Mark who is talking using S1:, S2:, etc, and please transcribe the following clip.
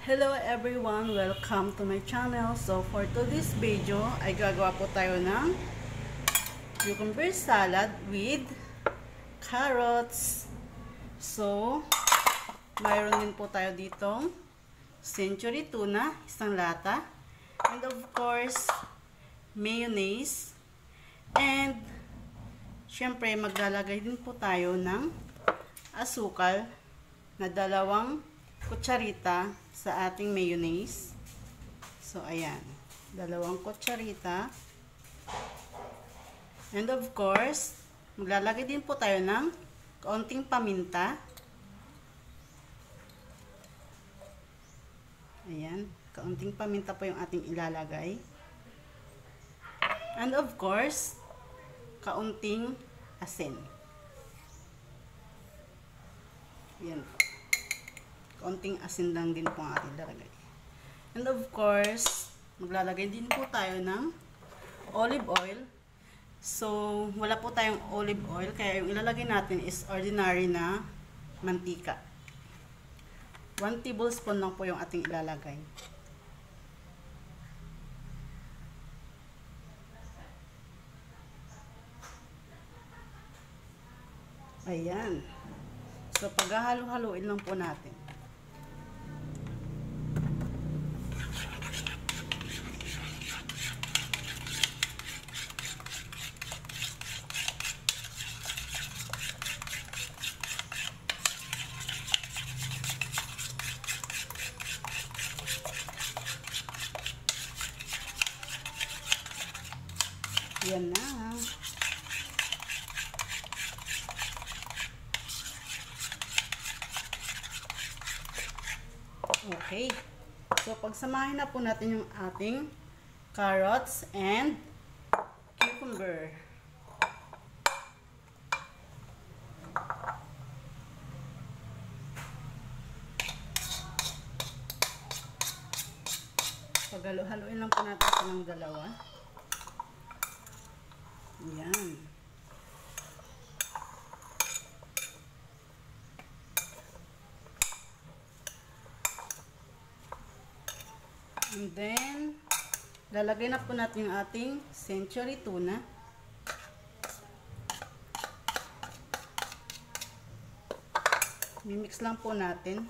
S1: Hello everyone! Welcome to my channel. So for today's video ay gagawa po tayo ng cucumber salad with carrots. So mayroon din po tayo ditong century tuna, isang lata, and of course mayonnaise, and syempre maglalagay din po tayo ng asukal na 2 kutsarita sa ating mayonnaise. So ayan, 2 kutsarita. And of course, maglalagay din po tayo ng kaunting paminta. Ayan, kaunting paminta po yung ating ilalagay. And of course, kaunting asin. Ayan po. Kaunting asin lang din po ang ating lalagay. And of course, maglalagay din po tayo ng olive oil. So, wala po tayong olive oil, kaya yung ilalagay natin is ordinary na mantika. 1 tablespoon lang po yung ating ilalagay. Ayan. So, paghahalo-haluin lang po natin. Yan na. Okay. So, pagsamahin na po natin yung ating carrots and cucumber. Paghalo-haloin lang po natin silang dalawa. Ayan. And then, lalagay na po natin yung ating century tuna. Mimix lang po natin.